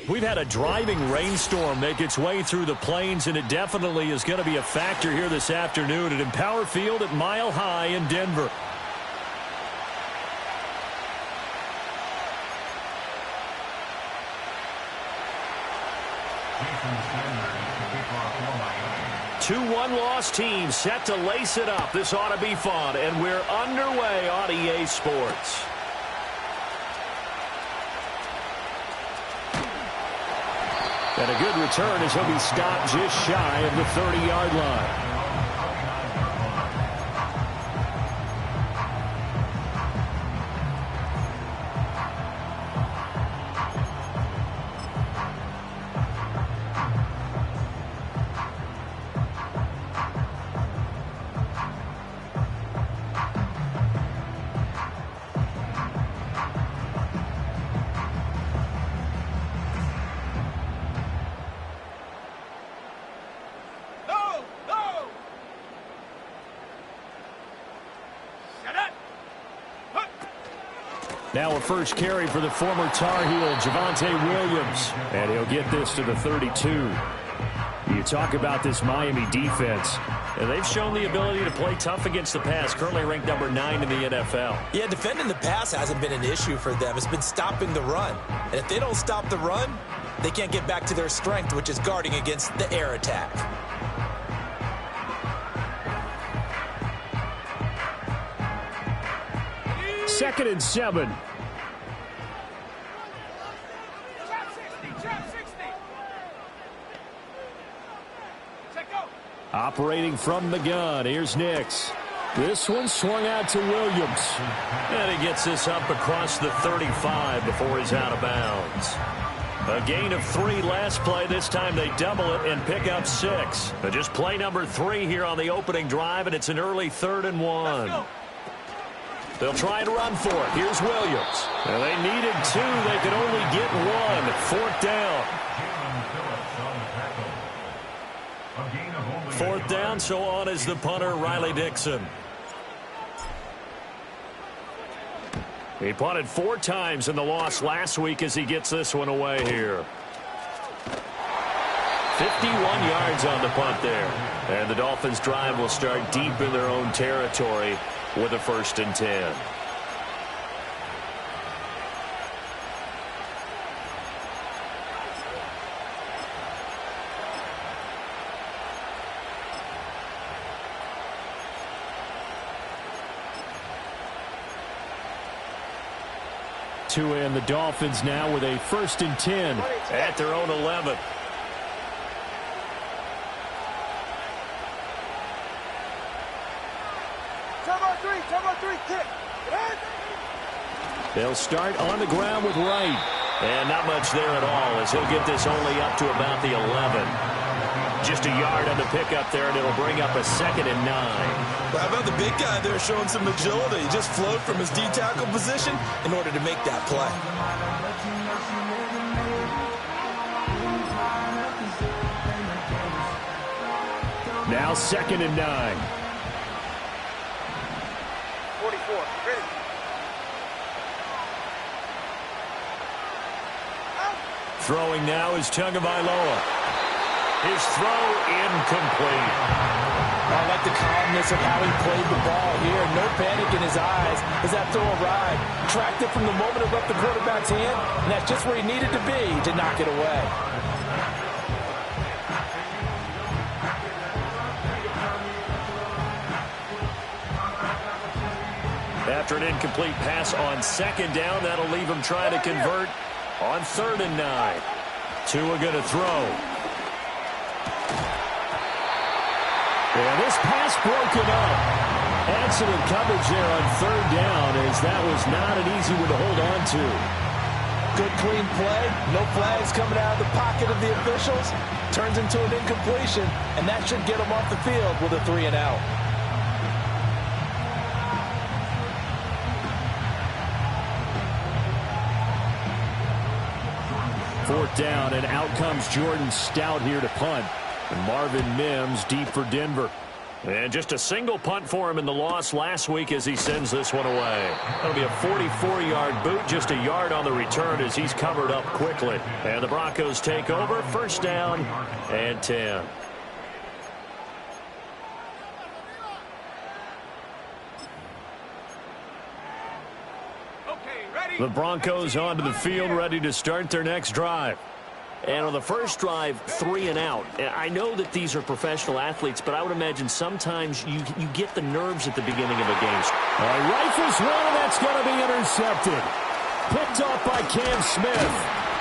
We've had a driving rainstorm make its way through the plains, and it definitely is going to be a factor here this afternoon at Empower Field at Mile High in Denver. Two one-loss teams set to lace it up. This ought to be fun, and we're underway on EA Sports. And a good return as he'll be stopped just shy of the 30-yard line. Now a first carry for the former Tar Heel, Javonte Williams. And he'll get this to the 32. You talk about this Miami defense. And they've shown the ability to play tough against the pass, currently ranked number 9 in the NFL. Yeah, defending the pass hasn't been an issue for them. It's been stopping the run. And if they don't stop the run, they can't get back to their strength, which is guarding against the air attack. Second and 7. Operating from the gun, here's Nix. This one swung out to Williams. And he gets this up across the 35 before he's out of bounds. A gain of 3 last play. This time they double it and pick up 6. But just play number 3 here on the opening drive, and it's an early 3rd and 1. They'll try and run for it. Here's Williams. And they needed 2. They could only get 1. 4th down. 4th down, so on is the punter, Riley Dixon. He punted 4 times in the loss last week as he gets this one away here. 51 yards on the punt there. And the Dolphins' drive will start deep in their own territory with a 1st and 10. And the Dolphins now with a 1st and 10 at their own 11. They'll start on the ground with Wright. And not much there at all as he'll get this only up to about the 11. Just a yard on the pickup there, and it'll bring up a 2nd and 9. Well, how about the big guy there showing some agility? He just flowed from his D-tackle position in order to make that play. Now 2nd and 9. 44, ready. Throwing now is Tagovailoa. His throw incomplete. I like the calmness of how he played the ball here. No panic in his eyes as that throw arrived. Tracked it from the moment it left the quarterback's hand, and that's just where he needed to be to knock it away. After an incomplete pass on 2nd down, that'll leave him trying to convert on 3rd and 9. Tua going to throw. And this pass broken up. Excellent coverage there on 3rd down, as that was not an easy one to hold on to. Good clean play. No flags coming out of the pocket of the officials. Turns into an incompletion, and that should get him off the field with a 3 and out. Fourth down, and out comes Jordan Stout here to punt. And Marvin Mims deep for Denver. And just a single punt for him in the loss last week as he sends this one away. That'll be a 44-yard boot, just a yard on the return as he's covered up quickly. And the Broncos take over, first down and 10. The Broncos onto the field, ready to start their next drive. And on the first drive, 3 and out. I know that these are professional athletes, but I would imagine sometimes you get the nerves at the beginning of a game. Rifles one, and that's going to be intercepted. Picked off by Cam Smith.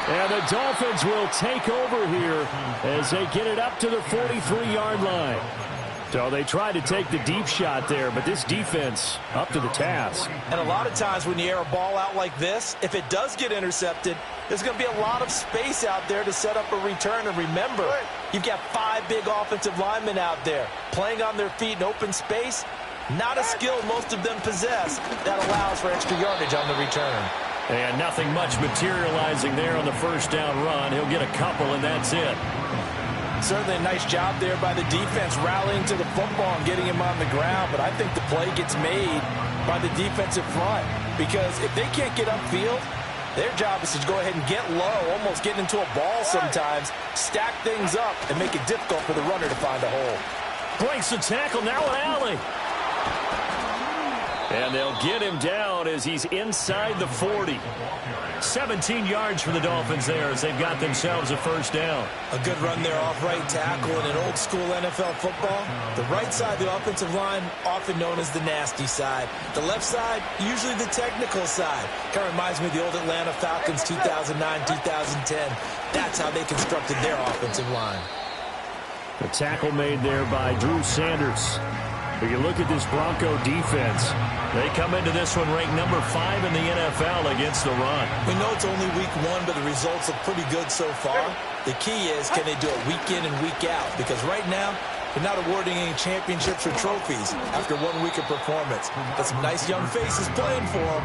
And the Dolphins will take over here as they get it up to the 43-yard line. So they tried to take the deep shot there, but this defense up to the task. And a lot of times when you air a ball out like this, if it does get intercepted, there's going to be a lot of space out there to set up a return. And remember, you've got 5 big offensive linemen out there playing on their feet in open space. Not a skill most of them possess that allows for extra yardage on the return. And nothing much materializing there on the first down run. He'll get a couple, and that's it. Certainly a nice job there by the defense rallying to the football and getting him on the ground. But I think the play gets made by the defensive front, because if they can't get upfield, their job is to go ahead and get low, almost get into a ball sometimes, stack things up, and make it difficult for the runner to find a hole. Breaks the tackle, now an alley. And they'll get him down as he's inside the 40. 17 yards for the Dolphins there as they've got themselves a first down. A good run there off right tackle in an old school NFL football. The right side of the offensive line, often known as the nasty side. The left side, usually the technical side. Kind of reminds me of the old Atlanta Falcons 2009-2010. That's how they constructed their offensive line. The tackle made there by Drew Sanders. If you look at this Bronco defense, they come into this one ranked number 5 in the NFL against the run. We know it's only week 1, but the results look pretty good so far. The key is, can they do it week in and week out? Because right now, they're not awarding any championships or trophies after 1 week of performance. But some nice young faces playing for them.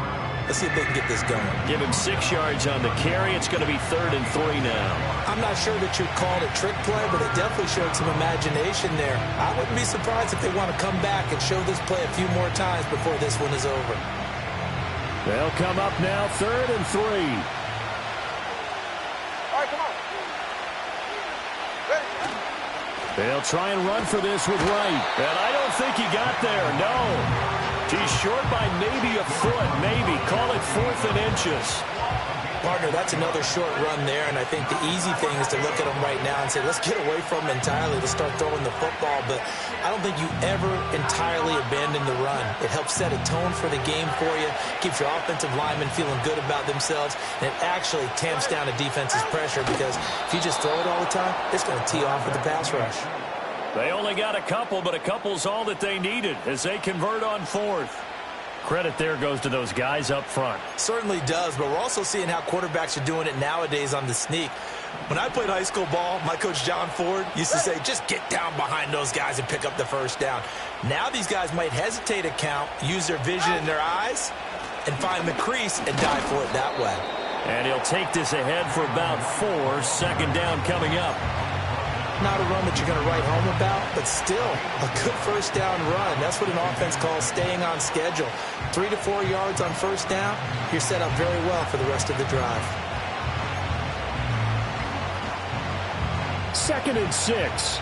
Let's see if they can get this going. Give him 6 yards on the carry. It's going to be 3rd and 3 now. I'm not sure that you'd call it a trick play, but it definitely showed some imagination there. I wouldn't be surprised if they want to come back and show this play a few more times before this one is over. They'll come up now, 3rd and 3. All right, come on. Ready? They'll try and run for this with Wright. And I don't think he got there, no. He's short by maybe a foot, maybe. Call it 4th and inches. Partner, that's another short run there, and I think the easy thing is to look at him right now and say, let's get away from him entirely to start throwing the football. But I don't think you ever entirely abandon the run. It helps set a tone for the game for you, keeps your offensive linemen feeling good about themselves, and it actually tamps down a defense's pressure, because if you just throw it all the time, it's going to tee off with the pass rush. They only got a couple, but a couple's all that they needed as they convert on 4th. Credit there goes to those guys up front. Certainly does, but we're also seeing how quarterbacks are doing it nowadays on the sneak. When I played high school ball, my coach John Ford used to say, just get down behind those guys and pick up the first down. Now these guys might hesitate a count, use their vision in their eyes, and find the crease and dive for it that way. And he'll take this ahead for about 4. 2nd down coming up. Not a run that you're going to write home about, but still a good first down run. That's what an offense calls staying on schedule. 3 to 4 yards on first down, you're set up very well for the rest of the drive. 2nd and 6.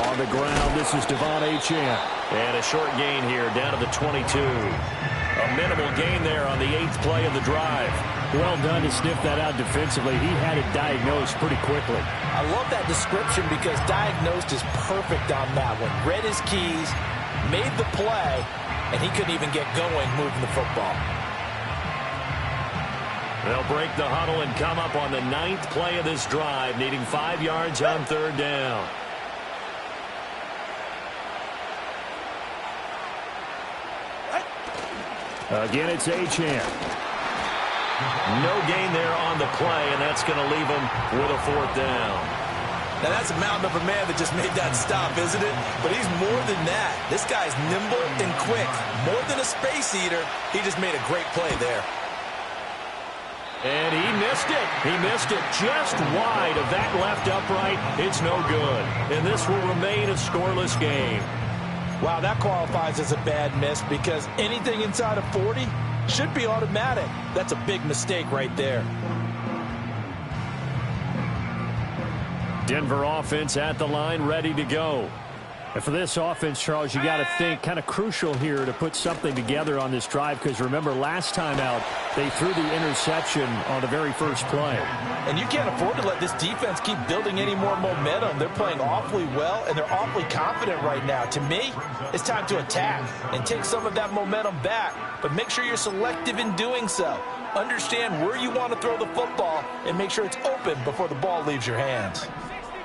On the ground, this is Devon Achane. And a short gain here down to the 22. A minimal gain there on the 8th play of the drive. Well done to sniff that out defensively. He had it diagnosed pretty quickly. I love that description, because diagnosed is perfect on that one. Read his keys, made the play, and he couldn't even get going moving the football. They'll break the huddle and come up on the 9th play of this drive, needing 5 yards on 3rd down. Again, it's Achane. No gain there on the play, and that's going to leave him with a 4th down. Now, that's a mountain of a man that just made that stop, isn't it? But he's more than that. This guy's nimble and quick. More than a space eater, he just made a great play there. And he missed it. He missed it just wide of that left upright. It's no good. And this will remain a scoreless game. Wow, that qualifies as a bad miss because anything inside of 40 should be automatic. That's a big mistake right there. Denver offense at the line, ready to go. And for this offense, Charles, you got to think kind of crucial here to put something together on this drive because remember last time out they threw the interception on the very first play. And you can't afford to let this defense keep building any more momentum. They're playing awfully well and they're awfully confident right now. To me, it's time to attack and take some of that momentum back, but make sure you're selective in doing so. Understand where you want to throw the football and make sure it's open before the ball leaves your hands.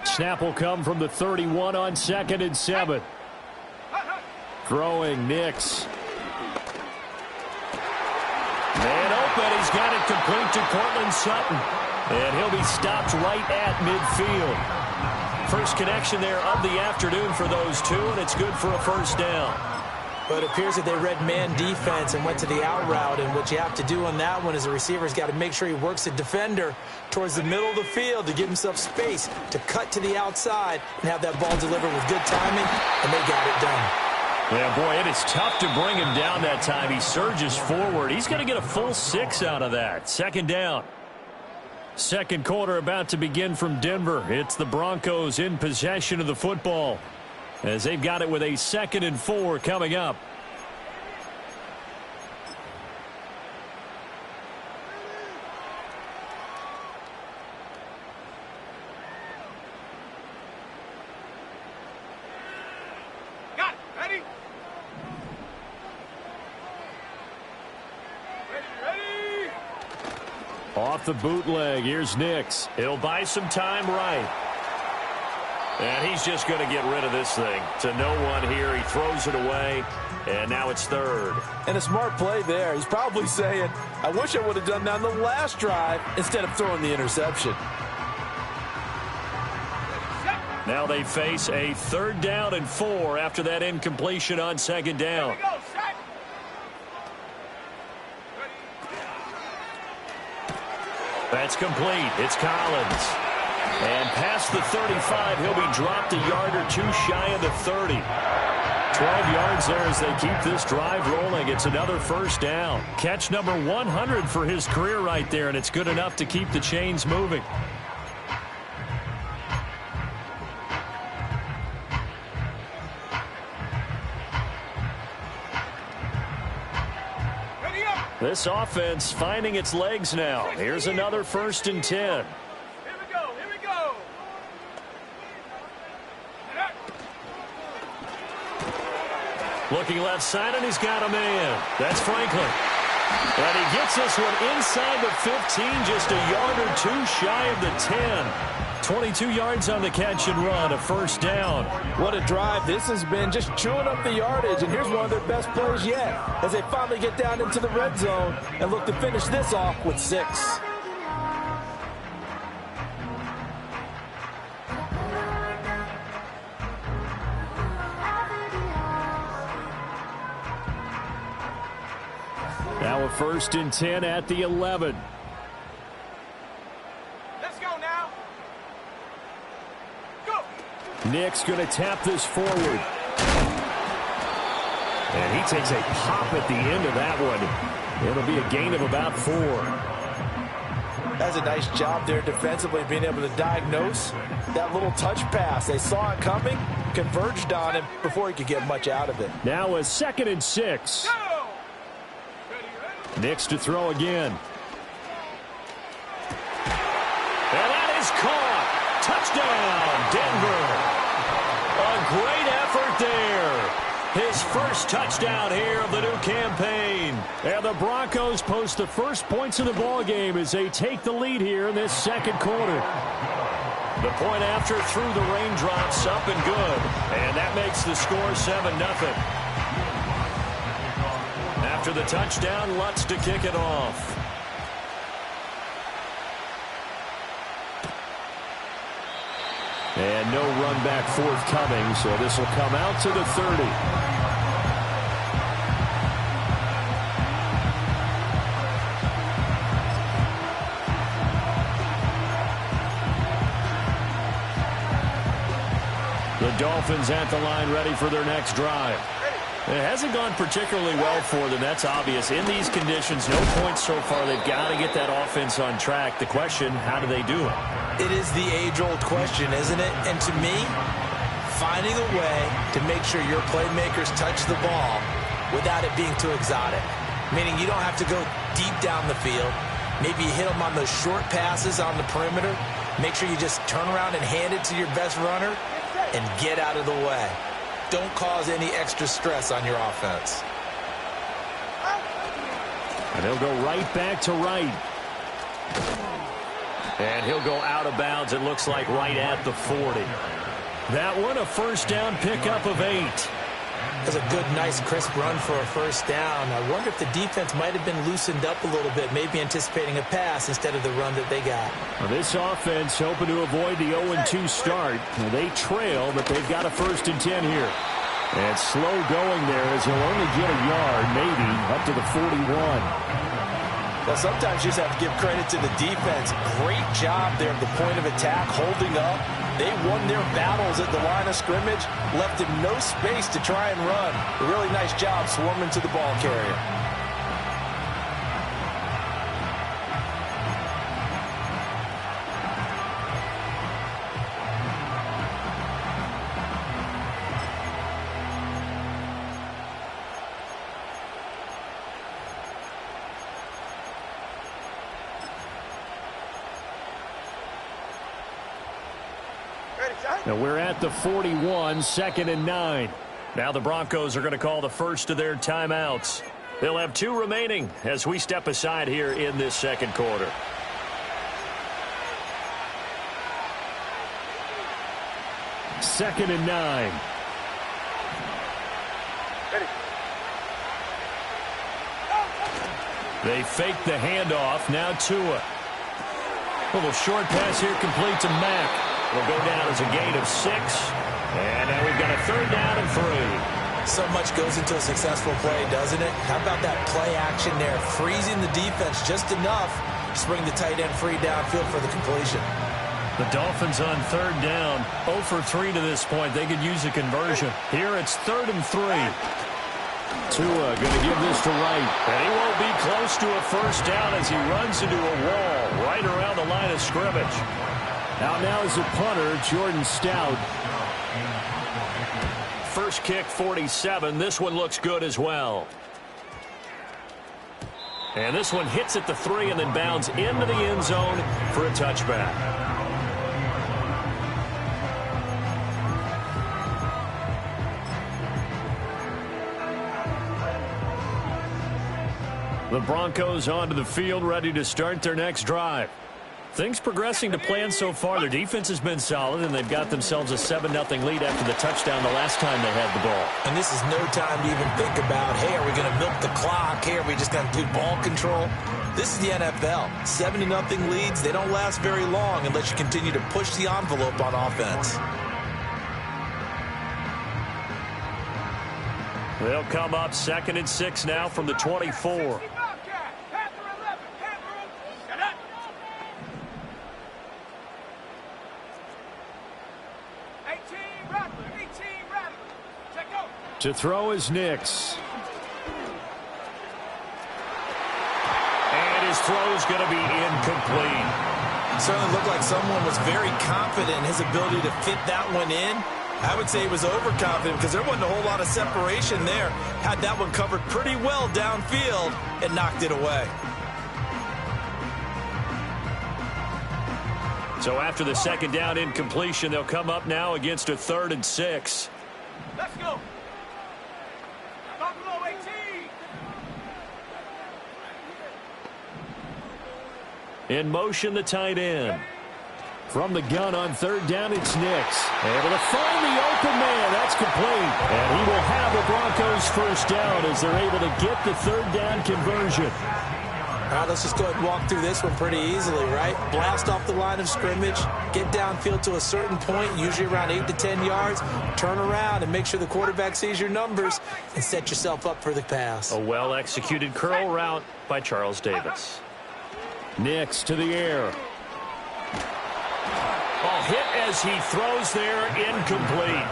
Snap will come from the 31 on 2nd and 7. Throwing Nix. Man open. He's got it complete to Cortland Sutton. And he'll be stopped right at midfield. First connection there of the afternoon for those two, and it's good for a first down. But it appears that they read man defense and went to the out route, and what you have to do on that one is the receiver's got to make sure he works the defender towards the middle of the field to give himself space to cut to the outside and have that ball delivered with good timing, and they got it done. Yeah, boy, it is tough to bring him down that time. He surges forward. He's going to get a full 6 out of that. Second down. Second quarter about to begin from Denver. It's the Broncos in possession of the football as they've got it with a 2nd and 4 coming up. Got it. Ready? Ready? Off the bootleg, here's Nix. He'll buy some time right. And he's just going to get rid of this thing. To no one here. He throws it away. And now it's 3rd. And a smart play there. He's probably saying, I wish I would have done that on the last drive instead of throwing the interception. Now they face a 3rd down and 4 after that incompletion on 2nd down. Go, set. That's complete. It's Collins. And past the 35, he'll be dropped a yard or two shy of the 30. 12 yards there as they keep this drive rolling. It's another first down. Catch number 100 for his career right there, and it's good enough to keep the chains moving. Ready up. This offense finding its legs now. Here's another 1st and 10. Here we go. Here we go. Looking left side, and he's got a man. That's Franklin. And he gets this one inside the 15, just a yard or two shy of the 10. 22 yards on the catch and run, a first down. What a drive this has been, just chewing up the yardage. And here's one of their best plays yet as they finally get down into the red zone and look to finish this off with 6. Now a 1st and 10 at the 11. Let's go now. Go. Nick's going to tap this forward. And he takes a pop at the end of that one. It'll be a gain of about 4. That's a nice job there defensively, being able to diagnose that little touch pass. They saw it coming, converged on him before he could get much out of it. Now a 2nd and 6. Go. Ready, ready. Nix to throw again. And that is caught. Touchdown, Denver. A great effort there. His first touchdown here of the new campaign. And the Broncos post the first points of the ball game as they take the lead here in this second quarter. The point after through the raindrops, up and good. And that makes the score 7-0. After the touchdown, Lutz to kick it off. And no run back forthcoming, so this will come out to the 30. Dolphins at the line, ready for their next drive. It hasn't gone particularly well for them. That's obvious. In these conditions, no points so far. They've got to get that offense on track. The question, how do they do it? It is the age-old question, isn't it? And to me, finding a way to make sure your playmakers touch the ball without it being too exotic. Meaning you don't have to go deep down the field. Maybe you hit them on those short passes on the perimeter. Make sure you just turn around and hand it to your best runner and get out of the way. Don't cause any extra stress on your offense. And he'll go right back to right. And he'll go out of bounds, it looks like, right at the 40. That one, a first down pickup of 8. That's a good, nice, crisp run for a first down. I wonder if the defense might have been loosened up a little bit, maybe anticipating a pass instead of the run that they got. Well, this offense hoping to avoid the 0-2 start. Well, they trail, but they've got a 1st and 10 here. And slow going there as he'll only get a yard, maybe, up to the 41. Well, sometimes you just have to give credit to the defense. Great job there at the point of attack, holding up. They won their battles at the line of scrimmage, left him no space to try and run. A really nice job swarming to the ball carrier. Now we're at the 41, 2nd and 9. Now the Broncos are going to call the first of their timeouts. They'll have 2 remaining as we step aside here in this second quarter. Second and 9. They fake the handoff. Now Tua. A little short pass here complete to Mack. It'll go down as a gain of 6. And now we've got a 3rd down and 3. So much goes into a successful play, doesn't it? How about that play action there? Freezing the defense just enough to bring the tight end free downfield for the completion. The Dolphins on 3rd down. 0 for 3 to this point. They could use a conversion. Here it's 3rd and 3. Tua going to give this to Wright. And he won't be close to a first down as he runs into a wall right around the line of scrimmage. Out now is the punter, Jordan Stout. First kick, 47. This one looks good as well. And this one hits at the 3 and then bounds into the end zone for a touchback. The Broncos onto the field, ready to start their next drive. Things progressing to plan so far. Their defense has been solid, and they've got themselves a 7-0 lead after the touchdown the last time they had the ball. And this is no time to even think about, hey, are we going to milk the clock? Hey, are we just going to do ball control? This is the NFL. 7-0 leads, they don't last very long unless you continue to push the envelope on offense. They'll come up 2nd and 6 now from the 24. To throw is Nix. And his throw's going to be incomplete. Certainly looked like someone was very confident in his ability to fit that one in. I would say he was overconfident because there wasn't a whole lot of separation there. Had that one covered pretty well downfield and knocked it away. So after the 2nd down incompletion, they'll come up now against a 3rd and 6. Let's go. In motion, the tight end. From the gun on 3rd down, it's Nix. Able to find the open man. That's complete. And he will have the Broncos first down as they're able to get the 3rd down conversion. All right, let's just go ahead and walk through this one pretty easily, right? Blast off the line of scrimmage, get downfield to a certain point, usually around 8 to 10 yards, turn around and make sure the quarterback sees your numbers and set yourself up for the pass. A well-executed curl route by Charles Davis. Nix to the air. Oh, hit as he throws there, incomplete.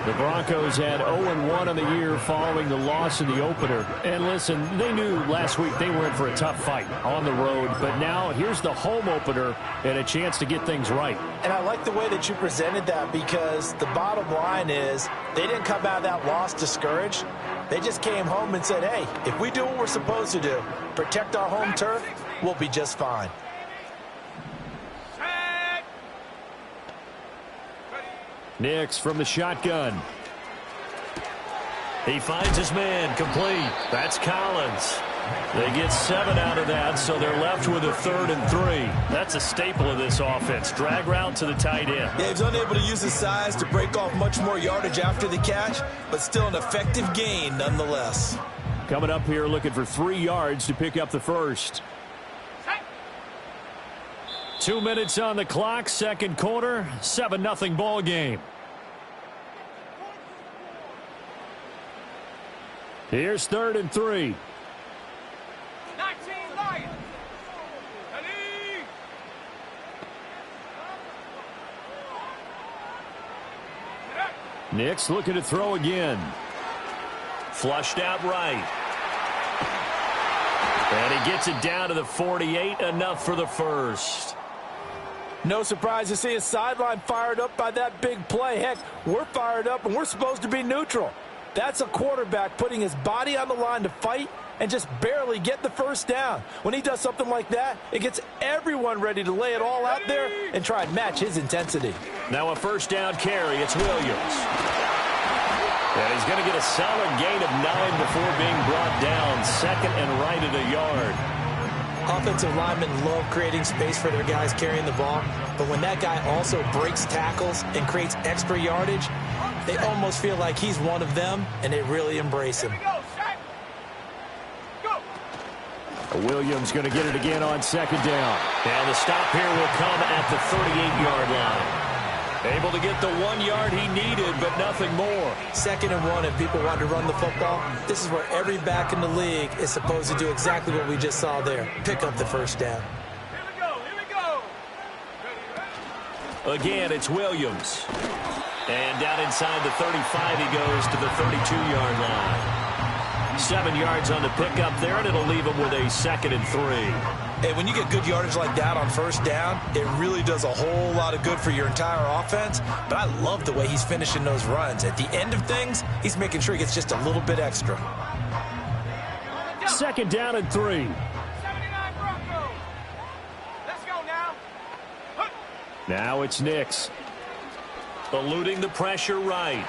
The Broncos had 0-1 on the year following the loss in the opener. And listen, they knew last week they were in for a tough fight on the road. But now here's the home opener and a chance to get things right. And I like the way that you presented that, because the bottom line is they didn't come out of that loss discouraged. They just came home and said, hey, if we do what we're supposed to do, protect our home turf, we'll be just fine. Nix from the shotgun. He finds his man, complete. That's Collins. They get 7 out of that, so they're left with a 3rd and 3. That's a staple of this offense. Drag route to the tight end. Yeah, he's unable to use his size to break off much more yardage after the catch, but still an effective gain nonetheless. Coming up here looking for 3 yards to pick up the first. 2 minutes on the clock, second quarter, 7-0 ball game. Here's 3rd and 3. 19 Lions. Ready? Nix looking to throw again. Flushed out right. And he gets it down to the 48, enough for the first. No surprise to see his sideline fired up by that big play. Heck, we're fired up and we're supposed to be neutral. That's a quarterback putting his body on the line to fight and just barely get the first down. When he does something like that, it gets everyone ready to lay it all out there and try and match his intensity. Now a first down carry. It's Williams. And he's going to get a solid gain of 9 before being brought down. 2nd and right at a yard. Offensive linemen love creating space for their guys carrying the ball, but when that guy also breaks tackles and creates extra yardage, they almost feel like he's one of them, and they really embrace him. Williams going to get it again on 2nd down. And the stop here will come at the 38-yard line. Able to get the 1 yard he needed, but nothing more. 2nd and 1, and people want to run the football. This is where every back in the league is supposed to do exactly what we just saw there. Pick up the first down. Here we go. Here we go. Ready? Again, it's Williams. And down inside the 35, he goes to the 32-yard line. 7 yards on the pickup there, and it'll leave him with a 2nd and 3. Hey, when you get good yardage like that on first down, it really does a whole lot of good for your entire offense. But I love the way he's finishing those runs. At the end of things, he's making sure he gets just a little bit extra. 2nd down and 3. 79 Broncos. Let's go now. Now it's Nix. Eluding the pressure right.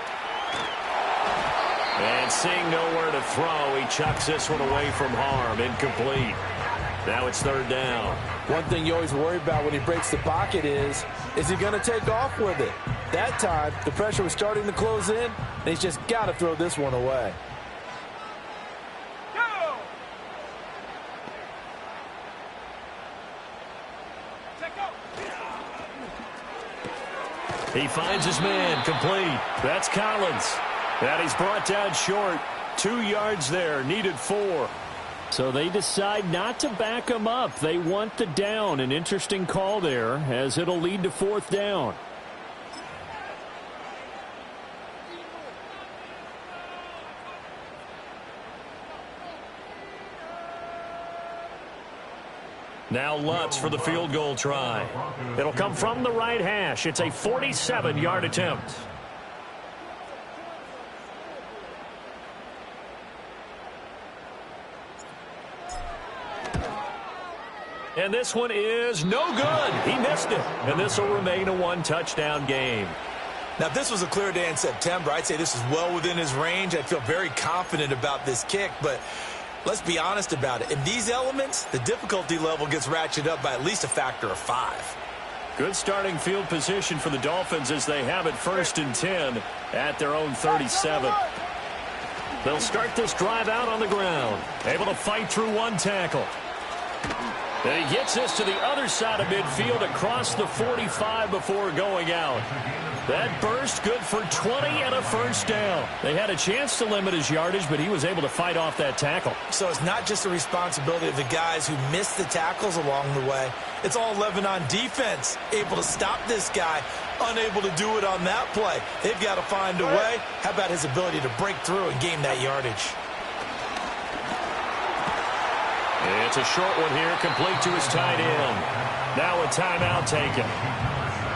And seeing nowhere to throw, he chucks this one away from harm. Incomplete. Now it's 3rd down. One thing you always worry about when he breaks the pocket is he going to take off with it? That time, the pressure was starting to close in, and he's just got to throw this one away. Go. Check go. He finds his man, complete. That's Collins. And he's brought down short. 2 yards there, needed 4. So they decide not to back him up. They want the down. An interesting call there, as it'll lead to 4th down. Now Lutz for the field goal try. It'll come from the right hash. It's a 47-yard attempt. And this one is no good. He missed it. And this will remain a 1-touchdown game. Now, if this was a clear day in September, I'd say this is well within his range. I'd feel very confident about this kick, but let's be honest about it. In these elements, the difficulty level gets ratcheted up by at least a factor of 5. Good starting field position for the Dolphins as they have it 1st and 10 at their own 37. They'll start this drive out on the ground. Able to fight through 1 tackle. And he gets this to the other side of midfield across the 45 before going out. That burst good for 20 and a first down. They had a chance to limit his yardage, but he was able to fight off that tackle. So it's not just the responsibility of the guys who missed the tackles along the way. It's all 11 on defense, able to stop this guy, unable to do it on that play. They've got to find a way. How about his ability to break through and gain that yardage? It's a short one here, complete to his tight end. Now a timeout taken.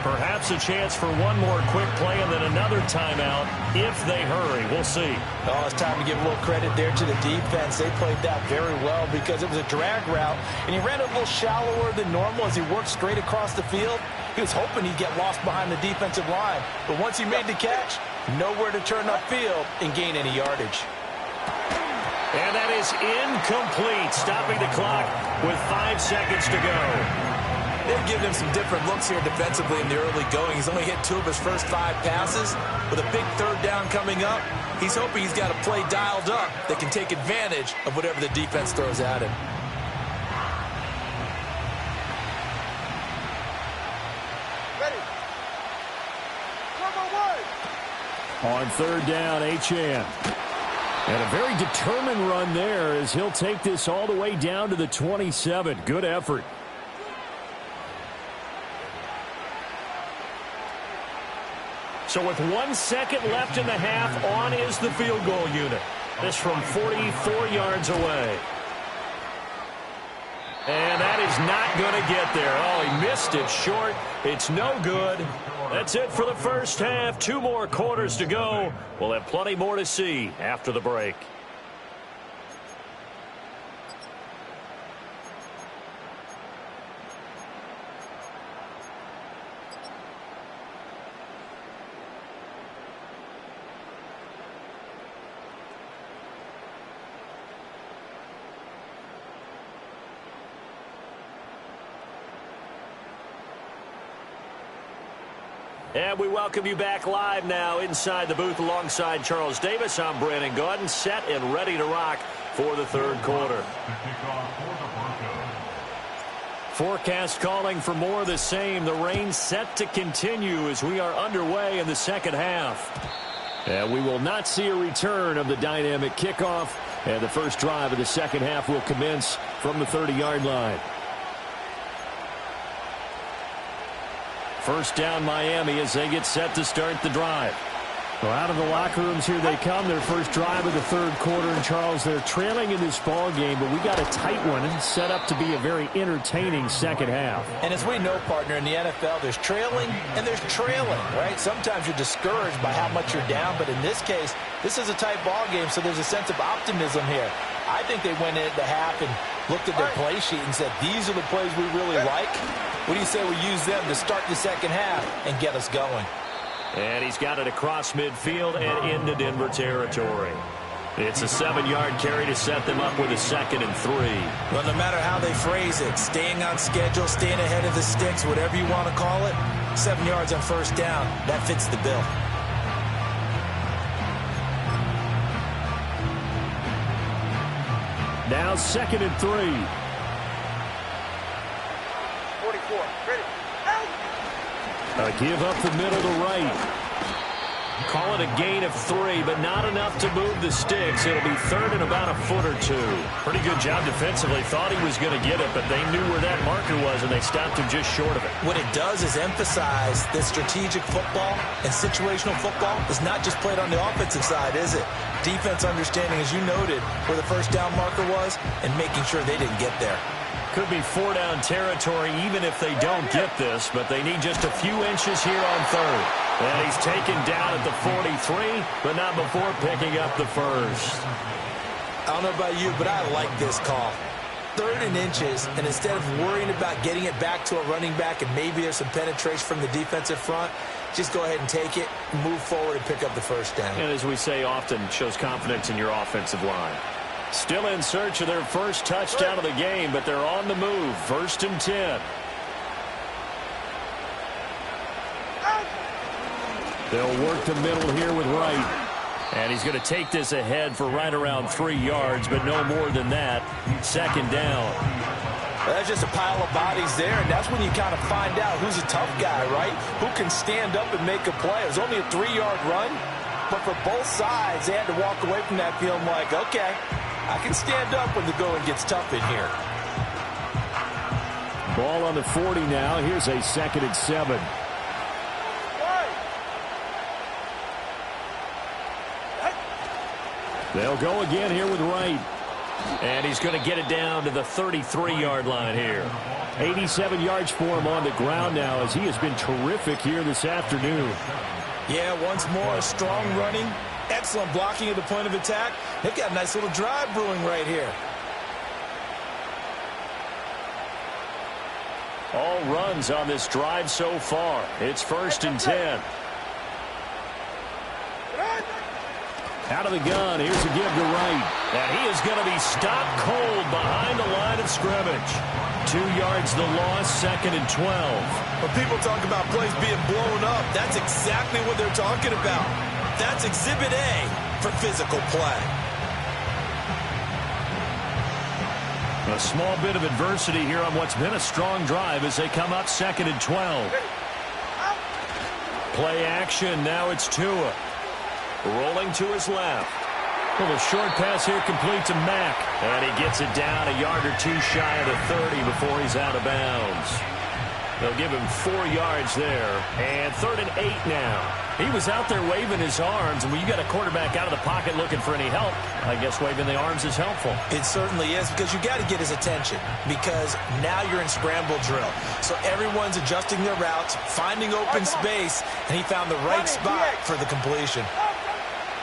Perhaps a chance for one more quick play and then another timeout if they hurry. We'll see. Oh, it's time to give a little credit there to the defense. They played that very well because it was a drag route, and he ran a little shallower than normal as he worked straight across the field. He was hoping he'd get lost behind the defensive line, but once he made the catch, nowhere to turn upfield and gain any yardage. And that is incomplete, stopping the clock with 5 seconds to go. They've given him some different looks here defensively in the early going. He's only hit 2 of his first 5 passes. With a big third down coming up, he's hoping he's got a play dialed up that can take advantage of whatever the defense throws at him. Ready. Number 1. On third down, Achane. And a very determined run there as he'll take this all the way down to the 27. Good effort. So with 1 second left in the half, on is the field goal unit. This from 44 yards away. And that is not going to get there. Oh, he missed it short. It's no good. That's it for the first half. 2 more quarters to go. We'll have plenty more to see after the break. And we welcome you back live now inside the booth alongside Charles Davis. I'm Brandon Gaudin, set and ready to rock for the third quarter. Forecast calling for more of the same. The rain set to continue as we are underway in the second half. And we will not see a return of the dynamic kickoff. And the first drive of the second half will commence from the 30-yard line. First down Miami as they get set to start the drive. Well, out of the locker rooms here they come. Their first drive of the third quarter. And, Charles, they're trailing in this ball game, but we got a tight one set up to be a very entertaining second half. And as we know, partner, in the NFL, there's trailing and there's trailing, right? Sometimes you're discouraged by how much you're down, but in this case, this is a tight ball game, so there's a sense of optimism here. I think they went into the half and looked at their play sheet and said, these are the plays we really like. What do you say we use them to start the second half and get us going? And he's got it across midfield and into Denver territory. It's a 7-yard carry to set them up with a 2nd and 3. Well, no matter how they phrase it, staying on schedule, staying ahead of the sticks, whatever you want to call it, 7 yards on first down, that fits the bill. Now 2nd and 3. 44. Ready. A give up the middle to right. Call it a gain of 3, but not enough to move the sticks. It'll be 3rd and about a foot or 2. Pretty good job defensively. Thought he was going to get it, but they knew where that marker was, and they stopped him just short of it. What it does is emphasize that strategic football and situational football is not just played on the offensive side, is it? Defense understanding, as you noted, where the first down marker was and making sure they didn't get there. Could be 4-down territory even if they don't get this, but they need just a few inches here on 3rd. And he's taken down at the 43, but not before picking up the first. I don't know about you, but I like this call. 3rd and inches, and instead of worrying about getting it back to a running back and maybe there's some penetration from the defensive front, just go ahead and take it, move forward, and pick up the first down. And as we say often, shows confidence in your offensive line. Still in search of their first touchdown of the game, but they're on the move. 1st and 10. They'll work the middle here with Wright. And he's going to take this ahead for right around 3 yards, but no more than that. 2nd down. That's just a pile of bodies there, and that's when you kind of find out who's a tough guy, right? Who can stand up and make a play. It was only a 3-yard run, but for both sides, they had to walk away from that feeling like, okay, I can stand up when the going gets tough in here. Ball on the 40 now. Here's a 2nd and 7. They'll go again here with Wright. And he's going to get it down to the 33-yard line here. 87 yards for him on the ground now as he has been terrific here this afternoon. Yeah, once more, strong running, excellent blocking at the point of attack. They've got a nice little drive brewing right here. All runs on this drive so far. It's 1st and 10. Out of the gun, here's a give to Wright. And he is going to be stopped cold behind the line of scrimmage. 2 yards the loss, 2nd and 12. When people talk about plays being blown up, that's exactly what they're talking about. That's Exhibit A for physical play. A small bit of adversity here on what's been a strong drive as they come up 2nd and 12. Play action, now it's Tua. Rolling to his left. Well, a short pass here complete to Mack. And he gets it down a yard or two shy of the 30 before he's out of bounds. They'll give him 4 yards there. And 3rd and 8 now. He was out there waving his arms. And when you got a quarterback out of the pocket looking for any help, I guess waving the arms is helpful. It certainly is, because you got to get his attention, because now you're in scramble drill. So everyone's adjusting their routes, finding open space, and he found the right spot for the completion.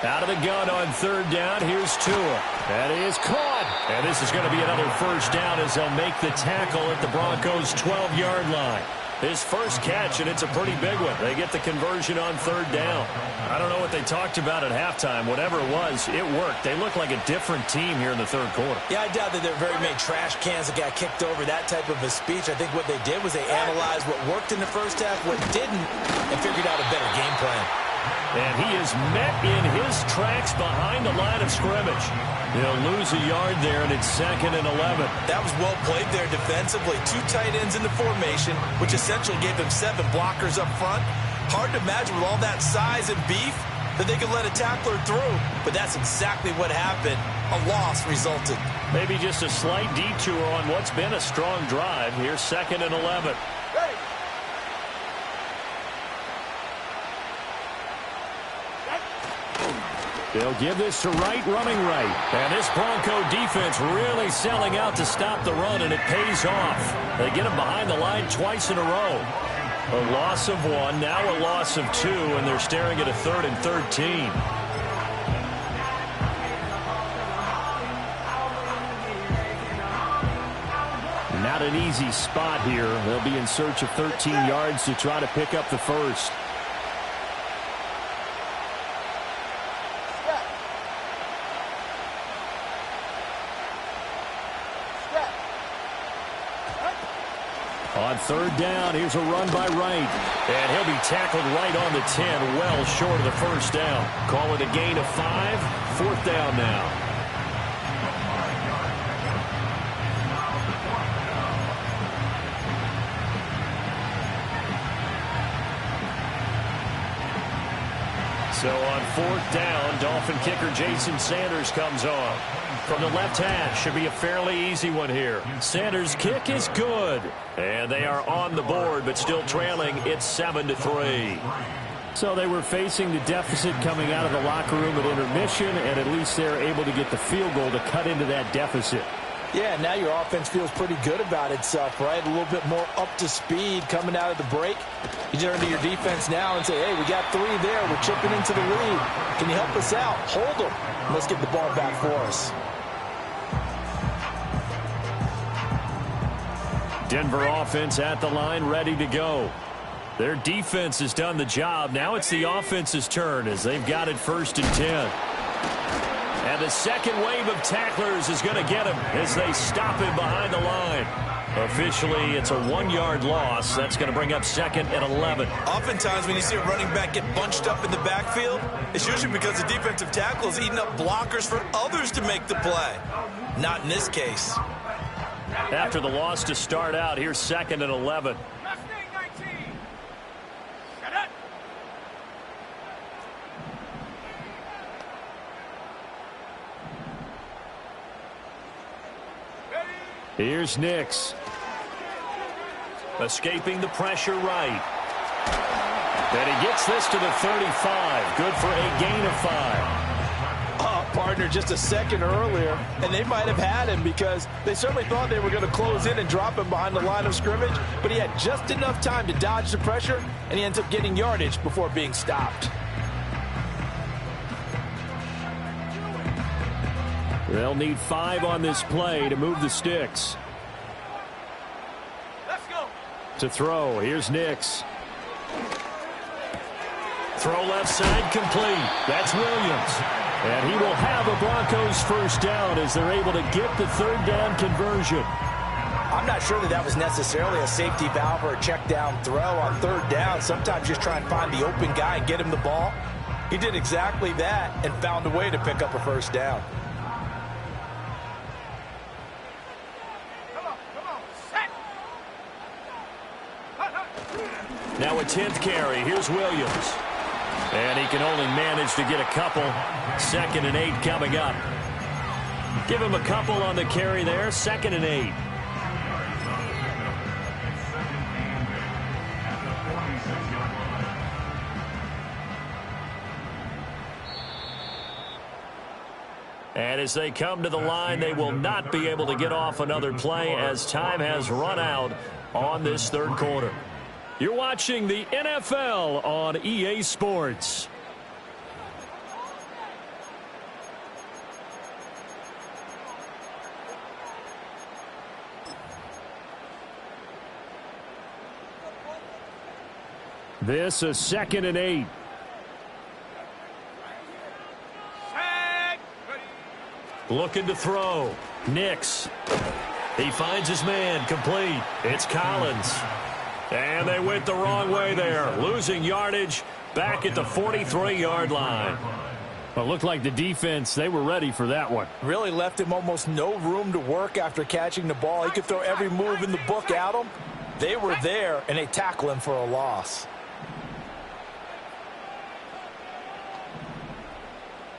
Out of the gun on 3rd down. Here's Tua. That is caught. And this is going to be another 1st down as they'll make the tackle at the Broncos' 12-yard line. His first catch, and it's a pretty big one. They get the conversion on 3rd down. I don't know what they talked about at halftime. Whatever it was, it worked. They look like a different team here in the 3rd quarter. Yeah, I doubt that there are very many trash cans that got kicked over, that type of a speech. I think what they did was they analyzed what worked in the first half, what didn't, and figured out a better game plan. And he is met in his tracks behind the line of scrimmage. He'll lose a yard there, and it's 2nd and 11. That was well played there defensively. 2 tight ends in the formation, which essentially gave them 7 blockers up front. Hard to imagine with all that size and beef that they could let a tackler through. But that's exactly what happened. A loss resulted. Maybe just a slight detour on what's been a strong drive. Here's 2nd and 11. Ready. They'll give this to Wright, running right. And this Bronco defense really selling out to stop the run, and it pays off. They get him behind the line twice in a row. A loss of 1, now a loss of 2, and they're staring at a 3rd and 13. Not an easy spot here. They'll be in search of 13 yards to try to pick up the first. On 3rd down, here's a run by Wright. And he'll be tackled right on the 10, well short of the 1st down. Call it a gain of 5, 4th down now. So on 4th down, Dolphin kicker Jason Sanders comes on. From the left hash, should be a fairly easy one here. Sanders' kick is good. And they are on the board, but still trailing. It's 7-3. So they were facing the deficit coming out of the locker room at intermission, and at least they're able to get the field goal to cut into that deficit. Yeah, now your offense feels pretty good about itself, right? A little bit more up to speed coming out of the break. You turn to your defense now and say, hey, we got 3 there. We're chipping into the lead. Can you help us out? Hold them. Let's get the ball back for us. Denver offense at the line, ready to go. Their defense has done the job. Now it's the offense's turn as they've got it 1st and 10. And the second wave of tacklers is going to get him as they stop him behind the line. Officially, it's a 1-yard loss. That's going to bring up 2nd and 11. Oftentimes, when you see a running back get bunched up in the backfield, it's usually because the defensive tackle is eating up blockers for others to make the play. Not in this case. After the loss to start out, here's 2nd and 11. Here's Nix. Escaping the pressure right. And he gets this to the 35. Good for a gain of 5. Partner, just a second earlier, and they might have had him because they certainly thought they were going to close in and drop him behind the line of scrimmage, but he had just enough time to dodge the pressure, and he ends up getting yardage before being stopped. They'll need 5 on this play to move the sticks. Let's go. To throw, here's Nix. Throw left side complete. That's Williams. And he will have a Broncos first down as they're able to get the 3rd down conversion. I'm not sure that was necessarily a safety valve or a check down throw on 3rd down. Sometimes just try and find the open guy and get him the ball. He did exactly that and found a way to pick up a first down. Come on, set. Now a 10th carry. Here's Williams. And he can only manage to get a couple. 2nd and 8 coming up. Give him a couple on the carry there. 2nd and 8. And as they come to the line, they will not be able to get off another play as time has run out on this 3rd quarter. You're watching the NFL on EA Sports. This is 2nd and 8. Looking to throw. Nix. He finds his man. Complete. It's Collins. And they went the wrong way there. Losing yardage back at the 43-yard line. Well, it looked like the defense, they were ready for that one. Really left him almost no room to work after catching the ball. He could throw every move in the book at him. They were there, and they tackle him for a loss.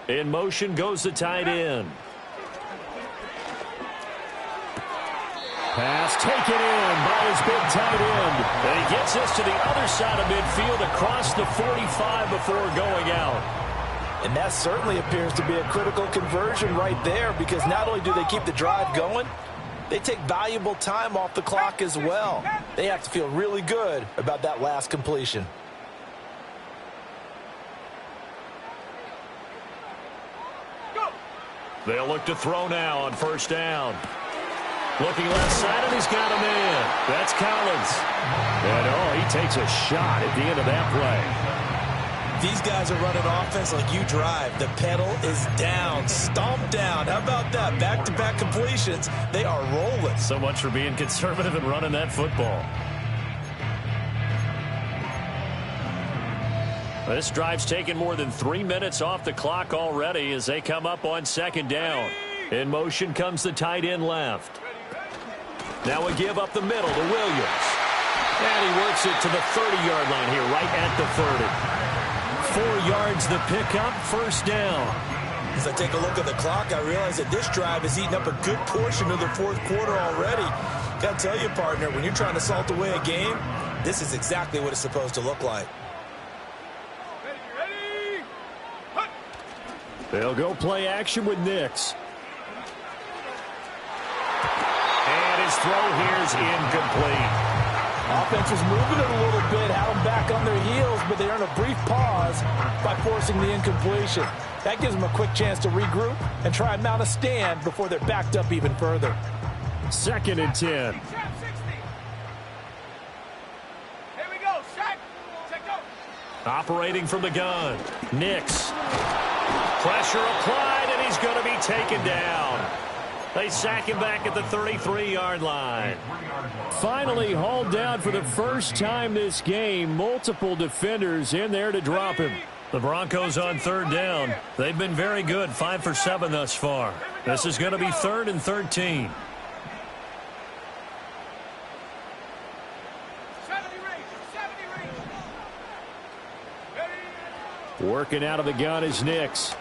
In motion goes the tight end. Pass taken in by his big tight end. And he gets this to the other side of midfield across the 45 before going out. And that certainly appears to be a critical conversion right there because not only do they keep the drive going, they take valuable time off the clock as well. They have to feel really good about that last completion. They'll look to throw now on 1st down. Looking left side, and he's got a man. That's Collins. And, he takes a shot at the end of that play. These guys are running offense like you drive. The pedal is down, stomped down. How about that? Back-to-back completions. They are rolling. So much for being conservative and running that football. This drive's taken more than 3 minutes off the clock already as they come up on 2nd down. In motion comes the tight end left. Now a give up the middle to Williams. And he works it to the 30-yard line here, right at the 30. 4 yards the pickup, 1st down. As I take a look at the clock, I realize that this drive has eaten up a good portion of the 4th quarter already. Got to tell you, partner, when you're trying to salt away a game, this is exactly what it's supposed to look like. They'll go play action with Nix. And his throw here is incomplete. Offense was moving it a little bit, had them back on their heels, but they earn a brief pause by forcing the incompletion. That gives them a quick chance to regroup and try and mount a stand before they're backed up even further. 2nd and 10. Here we go, set. Check go. Operating from the gun. Nix. Pressure applied, and he's going to be taken down. They sack him back at the 33-yard line. Finally hauled down for the first time this game. Multiple defenders in there to drop him. The Broncos on 3rd down. They've been very good, 5 for 7 thus far. This is going to be 3rd and 13. Working out of the gun is Nix.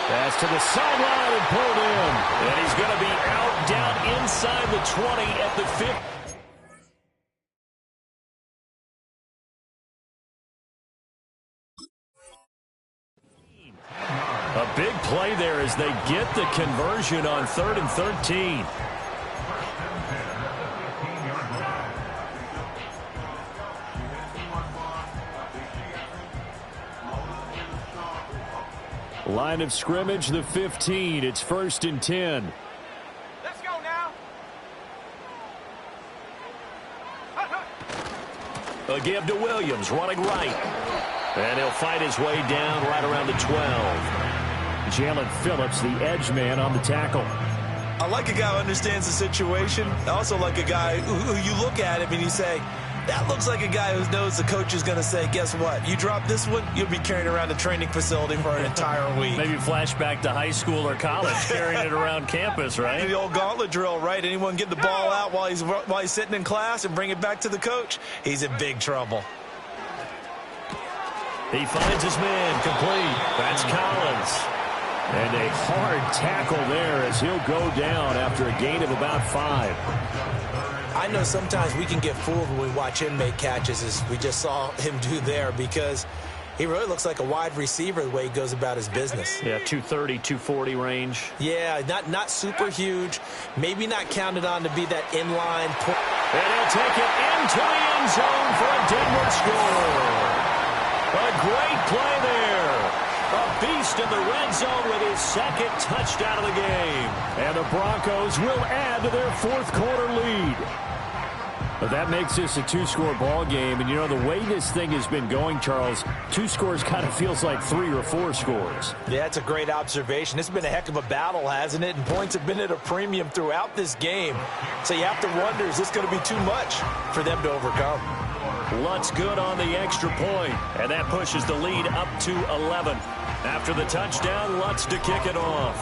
Pass to the sideline and pulled in. And he's going to be out down inside the 20 at the 50. A big play there as they get the conversion on 3rd and 13. Line of scrimmage, the 15. It's 1st and 10. Let's go now. A give to Williams, running right. And he'll fight his way down right around the 12. Jalen Phillips, the edge man on the tackle. I like a guy who understands the situation. I also like a guy who you look at him and you say, that looks like a guy who knows the coach is going to say, guess what? You drop this one, you'll be carrying around a training facility for an entire week. Maybe flashback to high school or college, carrying it around campus, right? The old gauntlet drill, right? Anyone get the ball out while he's sitting in class and bring it back to the coach, he's in big trouble. He finds his man complete. That's Collins. And a hard tackle there as he'll go down after a gain of about 5. I know sometimes we can get fooled when we watch him make catches, as we just saw him do there, because he really looks like a wide receiver the way he goes about his business. Yeah, 230, 240 range. Yeah, not super huge. Maybe not counted on to be that inline. And he'll take it into the end zone for a Denver score. A great play there. A beast in the red zone with his 2nd touchdown of the game. And the Broncos will add to their 4th quarter lead. But that makes this a 2-score ball game. And, you know, the way this thing has been going, Charles, 2 scores kind of feels like 3 or 4 scores. Yeah, that's a great observation. It's been a heck of a battle, hasn't it? And points have been at a premium throughout this game. So you have to wonder, is this going to be too much for them to overcome? Lutz good on the extra point, and that pushes the lead up to 11. After the touchdown, Lutz to kick it off.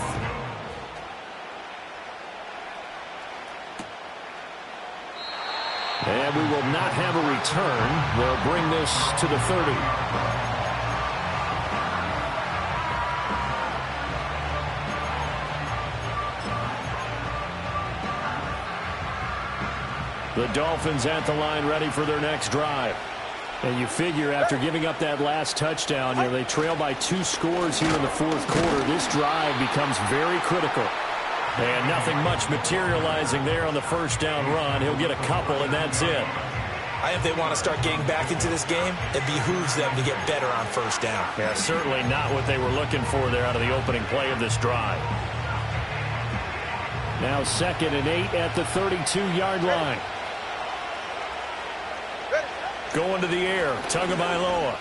And we will not have a return. They'll bring this to the 30. The Dolphins at the line ready for their next drive. And you figure after giving up that last touchdown, you know, they trail by 2 scores here in the 4th quarter. This drive becomes very critical. And nothing much materializing there on the first down run. He'll get a couple, and that's it. I think if they want to start getting back into this game, it behooves them to get better on first down. Yeah, certainly not what they were looking for there out of the opening play of this drive. Now 2nd and 8 at the 32-yard line. Going to the air, Tagovailoa.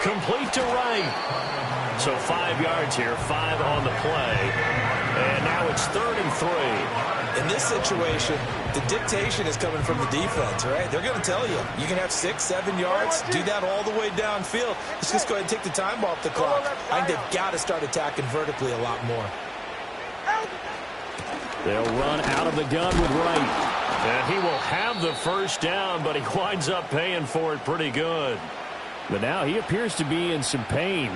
Complete to right. So 5 yards here, 5 on the play. And now it's 3rd and 3. In this situation, the dictation is coming from the defense, right? They're going to tell you, you can have 6, 7 yards, do that all the way downfield. Let's just go ahead and take the time off the clock. I think they've got to start attacking vertically a lot more. They'll run out of the gun with Wright. And he will have the first down, but he winds up paying for it pretty good. But now he appears to be in some pain.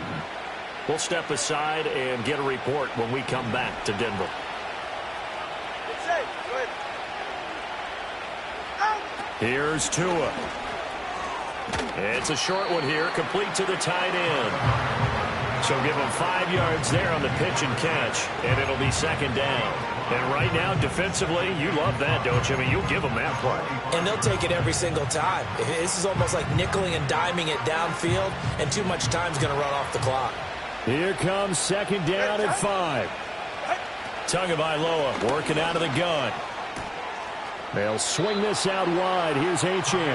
We'll step aside and get a report when we come back to Denver. Here's Tua. It's a short one here, complete to the tight end. So give him 5 yards there on the pitch and catch, and it'll be 2nd down. And right now, defensively, you love that, don't you? I mean, you'll give them that play. And they'll take it every single time. This is almost like nickeling and diming it downfield, and too much time's going to run off the clock. Here comes 2nd down at 5. Tagovailoa working out of the gun. They'll swing this out wide. Here's Achane.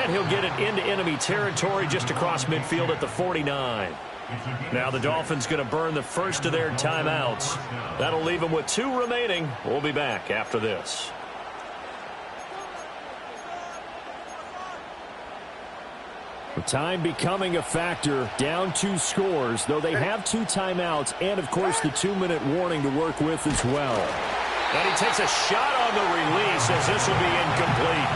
And he'll get it into enemy territory just across midfield at the 49. Now the Dolphins going to burn the first of their timeouts. That'll leave them with 2 remaining. We'll be back after this. The time becoming a factor. Down 2 scores, though they have 2 timeouts and, of course, the 2-minute warning to work with as well. And he takes a shot on the release as this will be incomplete.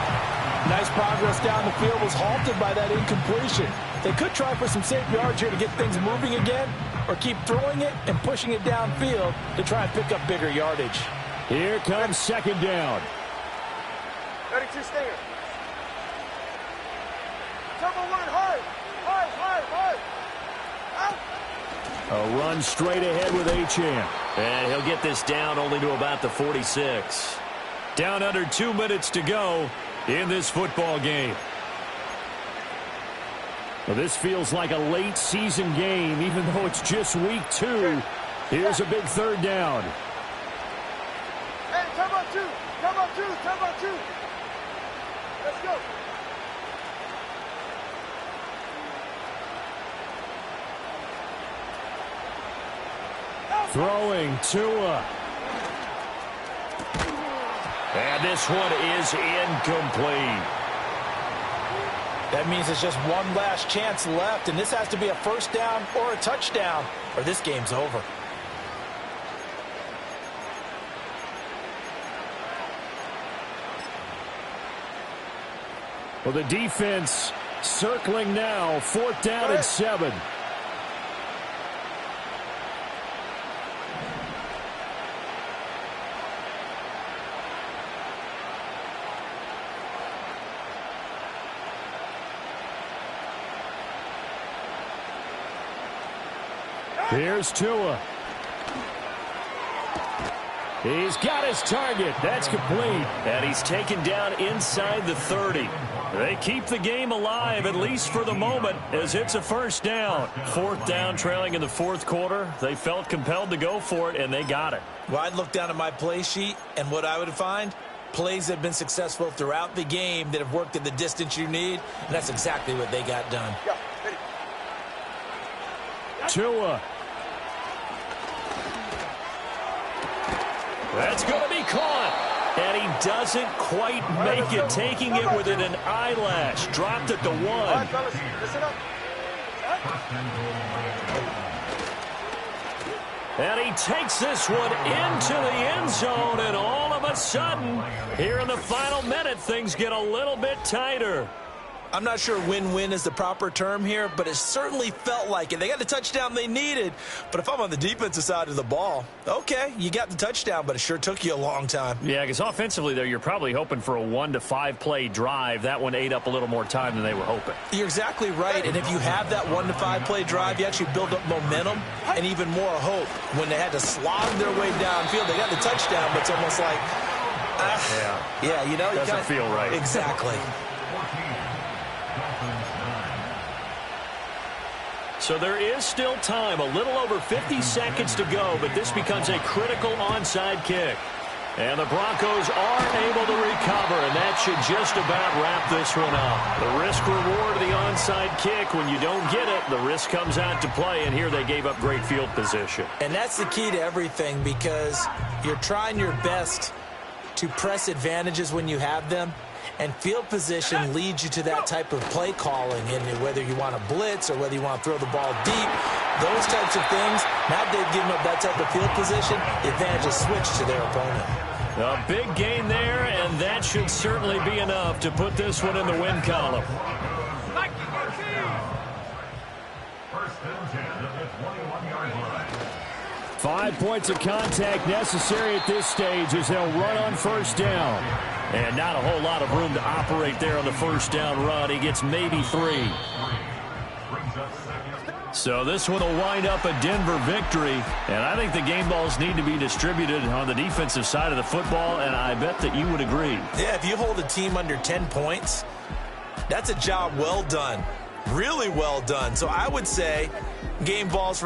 Nice progress down the field was halted by that incompletion. They could try for some safe yards here to get things moving again, or keep throwing it and pushing it downfield to try and pick up bigger yardage. Here comes second down. 32 stinger. Turbo one, hard. Out. A run straight ahead with Achane. And he'll get this down only to about the 46. Down under 2 minutes to go in this football game. Well, this feels like a late season game, even though it's just week 2. Here's a big third down. Hey, turbo two. Let's go. Throwing Tua. And this one is incomplete. That means it's just one last chance left, and this has to be a first down or a touchdown, or this game's over. Well, the defense circling now. 4th down and 7. Here's Tua. He's got his target. That's complete. And he's taken down inside the 30. They keep the game alive, at least for the moment, as it's a first down. 4th down, trailing in the 4th quarter. They felt compelled to go for it, and they got it. Well, I'd look down at my play sheet, and what I would find, plays that have been successful throughout the game that have worked at the distance you need, and that's exactly what they got done. Tua. That's going to be caught. And he doesn't quite make it, taking it within an eyelash. Dropped at the 1. All right, fellas, listen up. And he takes this one into the end zone, and all of a sudden, here in the final minute, things get a little bit tighter. I'm not sure win-win is the proper term here, but it certainly felt like it. They got the touchdown they needed, but if I'm on the defensive side of the ball, okay, you got the touchdown, but it sure took you a long time. Yeah, because offensively there, you're probably hoping for a 1 to 5 play drive. That one ate up a little more time than they were hoping. You're exactly right, and if you have that 1 to 5 play drive, you actually build up momentum and even more hope. When they had to slog their way downfield, they got the touchdown, but it's almost like, yeah, you know, doesn't feel right. Exactly. So there is still time, a little over 50 seconds to go, but this becomes a critical onside kick. And the Broncos are able to recover, and that should just about wrap this one up. The risk-reward of the onside kick, when you don't get it, the risk comes out to play, and here they gave up great field position. And that's the key to everything, because you're trying your best to press advantages when you have them. And field position leads you to that type of play calling, and whether you want to blitz or whether you want to throw the ball deep, those types of things, now they've given up that type of field position, the advantage is switched to their opponent. A big gain there, and that should certainly be enough to put this one in the win column. 5 points of contact necessary at this stage as they'll run on first down. And not a whole lot of room to operate there on the first down run. He gets maybe 3. So this one will wind up a Denver victory. And I think the game balls need to be distributed on the defensive side of the football, and I bet that you would agree. Yeah, if you hold a team under 10 points, that's a job well done. Really well done. So I would say game balls for